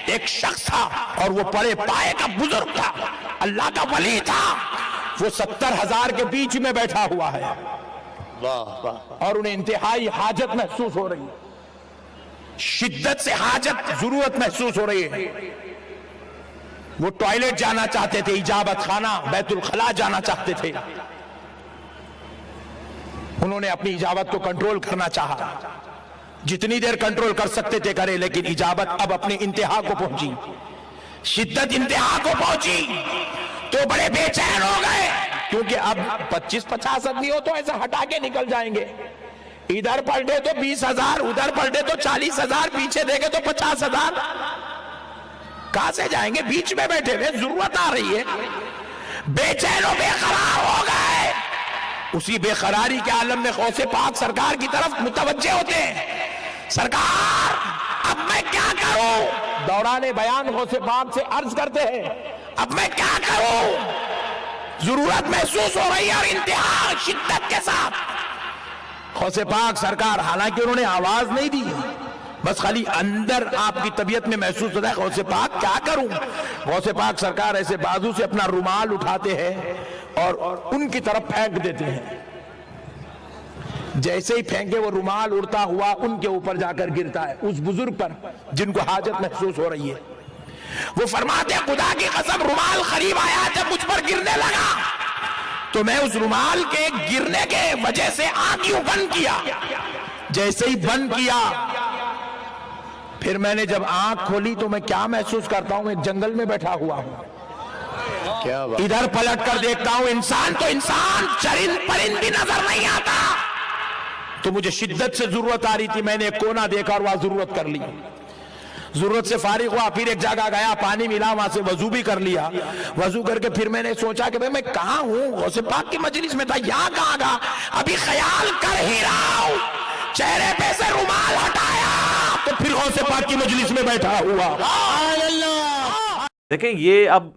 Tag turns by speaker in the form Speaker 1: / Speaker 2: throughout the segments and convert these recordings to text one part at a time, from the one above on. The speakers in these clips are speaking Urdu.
Speaker 1: ایک شخص تھا اور وہ بڑے پائے کا بزرگ تھا، اللہ کا ولی تھا، وہ 70,000 کے بیچ میں بیٹھا ہوا ہے اور انہیں انتہائی حاجت محسوس ہو رہی ہے، شدت سے حاجت، ضرورت محسوس ہو رہی ہے۔ وہ ٹوائلٹ جانا چاہتے تھے، اجابت خانہ بیت الخلا جانا چاہتے تھے، انہوں نے اپنی اجابت کو کنٹرول کرنا چاہا، جتنی دیر کنٹرول کر سکتے تھے کرے، لیکن اجابت اب اپنی انتہا کو پہنچی، شدت انتہا کو پہنچی تو بڑے بے چین ہو گئے، کیونکہ اب 25-50 آدمی ہو تو ایسا ہٹا کے نکل جائیں گے، ادھر پلٹے تو 20,000، ادھر پلٹے تو 40,000، پیچھے دیکھے تو 50,000، کہاں سے جائیں گے؟ بیچ میں بیٹھے ہوئے، ضرورت آ رہی ہے، بے چین و بے قرار ہو گئے۔ اسی بے قراری کے عالم میں غوث پاک سرکار کی طرف متوجہ ہوتے ہیں، سرکار اب میں کیا کروں؟ دوران بیان غوث پاک سے عرض کرتے ہیں اب میں کیا کروں؟ ضرورت محسوس ہو رہی ہے اور انتہا شدت کے ساتھ۔ غوث پاک سرکار، حالانکہ انہوں نے آواز نہیں دی، بس خالی اندر آپ کی طبیعت میں محسوس ہوتا ہے غوث پاک کیا کروں؟ غوث پاک سرکار ایسے بازو سے اپنا رومال اٹھاتے ہیں اور ان کی طرف پھینک دیتے ہیں، جیسے ہی پھینکے وہ رومال اڑتا ہوا ان کے اوپر جا کر گرتا ہے، اس بزرگ پر جن کو حاجت محسوس ہو رہی ہے۔ وہ فرماتے ہیں خدا کی قسم رومال قریب آیا جب مجھ پر گرنے لگا تو میں اس رومال کے گرنے کے وجہ سے آنکھوں بند کیا، جیسے ہی بند کیا پھر میں نے جب آنکھ کھولی تو میں کیا محسوس کرتا ہوں؟ ایک جنگل میں بیٹھا ہوا ہوں، ادھر پلٹ کر دیکھتا ہوں انسان تو انسان، چرند پرند بھی نظر نہیں آتا، تو مجھے شدت سے ضرورت آ رہی تھی، میں نے ایک کونا دیکھا اور وہاں ضرورت کر لی، ضرورت سے فارغ ہوا، پھر ایک جگہ گیا، پانی ملا، وہاں سے وضو بھی کر لیا، وضو کر کے پھر میں نے سوچا کہ میں کہاں ہوں؟ غوث پاک کی مجلس میں تھا، یہاں کہاں گا؟ ابھی خیال کر ہی رہا ہوں، چہرے پہ سے رومال ہٹایا تو پھر غوث پاک کی مجلس میں بیٹھا ہوا۔
Speaker 2: دیکھیں یہ اب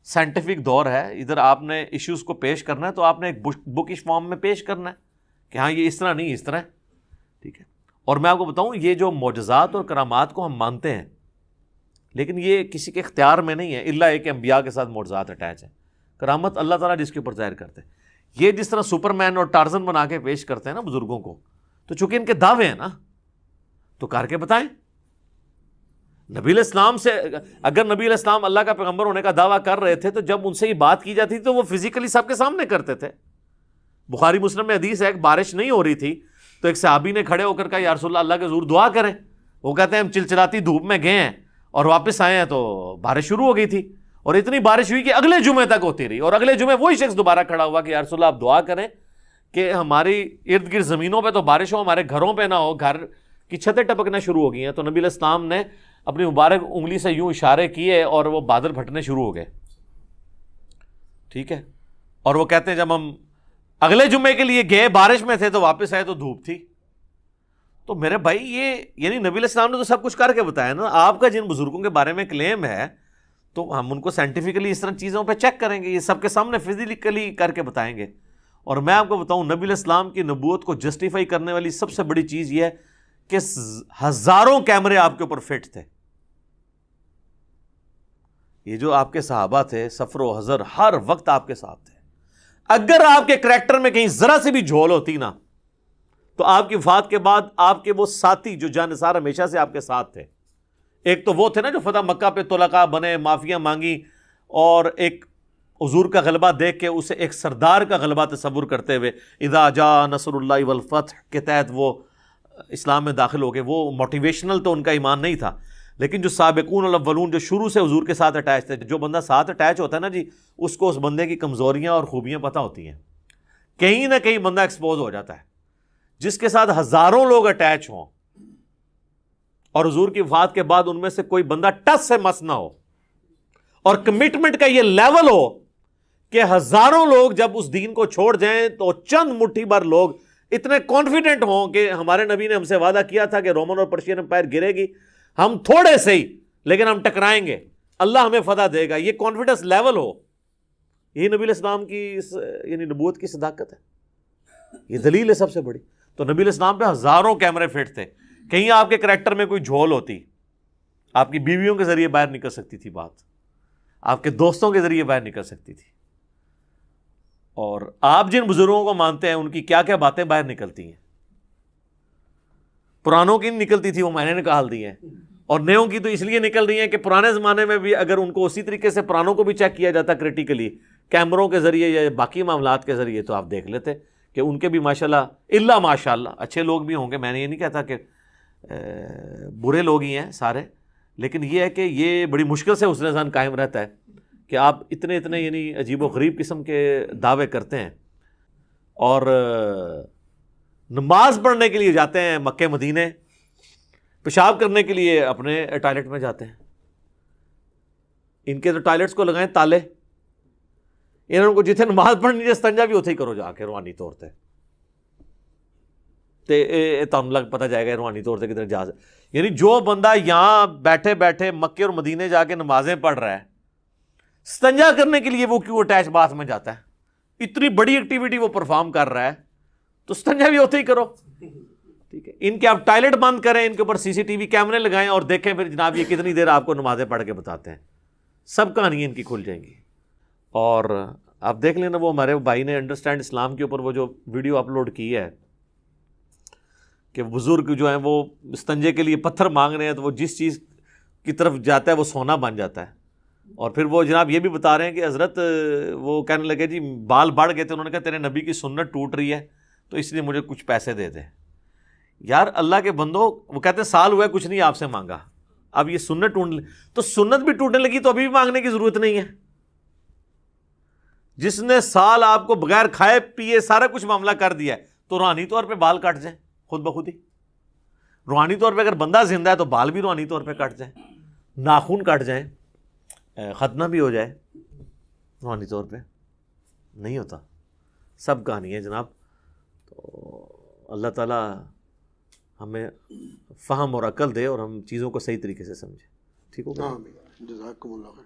Speaker 2: سائنٹیفک دور ہے، ادھر آپ نے ایشوز کو پیش کرنا ہے تو آپ نے ایک بکش فارم میں پیش کرنا ہے کہ ہاں یہ اس طرح نہیں، اس طرح ہے، ٹھیک ہے۔ اور میں آپ کو بتاؤں یہ جو معجزات اور کرامات کو ہم مانتے ہیں لیکن یہ کسی کے اختیار میں نہیں ہے، الا ایک انبیاء کے ساتھ معجزات اٹیچ ہیں۔ کرامت اللہ تعالیٰ جس کے اوپر ظاہر کرتے ہیں، یہ جس طرح سپر مین اور ٹارزن بنا کے پیش کرتے ہیں نا بزرگوں کو، تو چونکہ ان کے دعوے ہیں نا تو کر کے بتائیں۔ نبی علیہ السلام سے اگر نبی علیہ السلام اللہ کا پیغمبر ہونے کا دعویٰ کر رہے تھے تو جب ان سے یہ بات کی جاتی تھی تو وہ فزیکلی سب کے سامنے کرتے تھے۔ بخاری مسلم میں حدیث ہے، ایک بارش نہیں ہو رہی تھی تو ایک صحابی نے کھڑے ہو کر کہا یا رسول اللہ کے حضور دعا کریں، وہ کہتے ہیں ہم چلچلاتی دھوپ میں گئے ہیں اور واپس آئے ہیں تو بارش شروع ہو گئی تھی، اور اتنی بارش ہوئی کہ اگلے جمعے تک ہوتی رہی، اور اگلے جمعے وہی شخص دوبارہ کھڑا ہوا کہ یا رسول اللہ آپ دعا کریں کہ ہماری ارد گرد زمینوں پہ تو بارش ہو، ہمارے گھروں پہ نہ ہو، گھر کی چھتیں ٹپکنا شروع ہو گئی ہیں۔ تو نبی علیہ السلام نے اپنی مبارک انگلی سے یوں اشارے کیے اور وہ بادل پھٹنے شروع ہو گئے، ٹھیک ہے۔ اور وہ کہتے ہیں جب ہم اگلے جمعے کے لیے گئے بارش میں تھے تو واپس آئے تو دھوپ تھی۔ تو میرے بھائی یہ یعنی نبی علیہ السلام نے تو سب کچھ کر کے بتایا نا، آپ کا جن بزرگوں کے بارے میں کلیم ہے تو ہم ان کو سائنٹیفکلی اس طرح چیزوں پہ چیک کریں گے، یہ سب کے سامنے فزیکلی کر کے بتائیں گے۔ اور میں آپ کو بتاؤں نبی علیہ السلام کی نبوت کو جسٹیفائی کرنے والی سب سے بڑی چیز یہ ہے کہ ہزاروں کیمرے آپ کے اوپر فٹ تھے۔ یہ جو آپ کے صحابہ تھے سفر و حضر ہر وقت آپ کے ساتھ تھے، اگر آپ کے کریکٹر میں کہیں ذرا سے بھی جھول ہوتی نا تو آپ کی وفات کے بعد آپ کے وہ ساتھی جو جانثار ہمیشہ سے آپ کے ساتھ تھے، ایک تو وہ تھے نا جو فتح مکہ پہ طلقاء بنے، معافیاں مانگی، اور ایک حضور کا غلبہ دیکھ کے اسے ایک سردار کا غلبہ تصور کرتے ہوئے اذا جاء نصر اللہ والفتح کے تحت وہ اسلام میں داخل ہو گئے۔ وہ موٹیویشنل تو ان کا ایمان نہیں تھا، لیکن جو سابقون الاولون جو شروع سے حضور کے ساتھ اٹیچ تھے، جو بندہ ساتھ اٹیچ ہوتا ہے نا جی، اس کو اس بندے کی کمزوریاں اور خوبیاں پتہ ہوتی ہیں، کہیں نہ کہیں بندہ ایکسپوز ہو جاتا ہے۔ جس کے ساتھ ہزاروں لوگ اٹیچ ہوں اور حضور کی وفات کے بعد ان میں سے کوئی بندہ ٹس سے مس نہ ہو، اور کمٹمنٹ کا یہ لیول ہو کہ ہزاروں لوگ جب اس دین کو چھوڑ جائیں تو چند مٹھی بھر لوگ اتنے کانفیڈنٹ ہوں کہ ہمارے نبی نے ہم سے وعدہ کیا تھا کہ رومن اور پرشین امپائر گرے گی، ہم تھوڑے سے ہی لیکن ہم ٹکرائیں گے، اللہ ہمیں فتح دے گا، یہ کانفیڈنس لیول ہو، یہی نبی علیہ السلام کی یعنی نبوت کی صداقت ہے، یہ دلیل ہے سب سے بڑی۔ تو نبی علیہ السلام پہ ہزاروں کیمرے فٹ تھے، کہیں آپ کے کریکٹر میں کوئی جھول ہوتی، آپ کی بیویوں کے ذریعے باہر نکل سکتی تھی بات، آپ کے دوستوں کے ذریعے باہر نکل سکتی تھی، اور آپ جن بزرگوں کو مانتے ہیں ان کی کیا کیا باتیں باہر نکلتی ہیں. پرانوں کی نہیں نکلتی تھی، وہ میں نے نکال دی ہیں، اور نیوں کی تو اس لیے نکل رہی ہیں کہ پرانے زمانے میں بھی اگر ان کو اسی طریقے سے پرانوں کو بھی چیک کیا جاتا کریٹیکلی کیمروں کے ذریعے یا باقی معاملات کے ذریعے، تو آپ دیکھ لیتے کہ ان کے بھی ماشاءاللہ الا ماشاءاللہ اچھے لوگ بھی ہوں گے. میں نے یہ نہیں کہتا کہ برے لوگ ہی ہیں سارے، لیکن یہ ہے کہ یہ بڑی مشکل سے حسن ظن قائم رہتا ہے کہ آپ اتنے یعنی عجیب و غریب قسم کے دعوے کرتے ہیں، اور نماز پڑھنے کے لیے جاتے ہیں مکے مدینے، پیشاب کرنے کے لیے اپنے ٹوائلٹ میں جاتے ہیں. ان کے تو ٹوائلٹس کو لگائیں تالے، انہوں کو جتنے نماز پڑھنی ہے استنجا بھی اتنے ہی کرو جا کے روحانی طور تے تم لگ پتہ جائے گا روحانی طور سے کدھر جا سکے. یعنی جو بندہ یہاں بیٹھے بیٹھے مکے اور مدینے جا کے نمازیں پڑھ رہا ہے، استنجا کرنے کے لیے وہ کیوں اٹیچ باتھ میں جاتا ہے؟ اتنی بڑی ایکٹیویٹی وہ پرفارم کر رہا ہے تو استنجا بھی ہوتے ہی کرو. ٹھیک ہے، ان کے آپ ٹوائلٹ بند کریں، ان کے اوپر سی سی ٹی وی کیمرے لگائیں اور دیکھیں پھر جناب یہ کتنی دیر آپ کو نمازیں پڑھ کے بتاتے ہیں. سب کہانیاں ان کی کھل جائیں گی. اور آپ دیکھ لینا، وہ ہمارے بھائی نے انڈرسٹینڈ اسلام کے اوپر وہ جو ویڈیو اپلوڈ کی ہے کہ بزرگ جو ہیں وہ استنجے کے لیے پتھر مانگ رہے ہیں، تو وہ جس چیز کی طرف جاتا ہے وہ سونا بن جاتا ہے. اور پھر وہ جناب یہ بھی بتا رہے ہیں کہ حضرت وہ کہنے لگے جی بال بڑھ گئے تھے، انہوں نے کہا تیرے نبی کی سنت ٹوٹ رہی ہے تو اس لیے مجھے کچھ پیسے دے دیں. یار اللہ کے بندو، وہ کہتے ہیں سال ہوا ہے کچھ نہیں آپ سے مانگا، اب یہ سنت ٹوٹنے، تو سنت بھی ٹوٹنے لگی تو ابھی بھی مانگنے کی ضرورت نہیں ہے. جس نے سال آپ کو بغیر کھائے پیے سارا کچھ معاملہ کر دیا ہے، تو روحانی طور پہ بال کٹ جائیں خود بخود ہی. روحانی طور پہ اگر بندہ زندہ ہے تو بال بھی روحانی طور پہ کٹ جائیں، ناخن کٹ جائیں، ختنہ بھی ہو جائے، روحانی طور پہ نہیں ہوتا. سب کہانی ہے جناب. تو اللہ تعالیٰ ہمیں فہم اور عقل دے اور ہم چیزوں کو صحیح طریقے سے سمجھیں. ٹھیک ہوگا؟
Speaker 3: جزاکم اللہ خیر.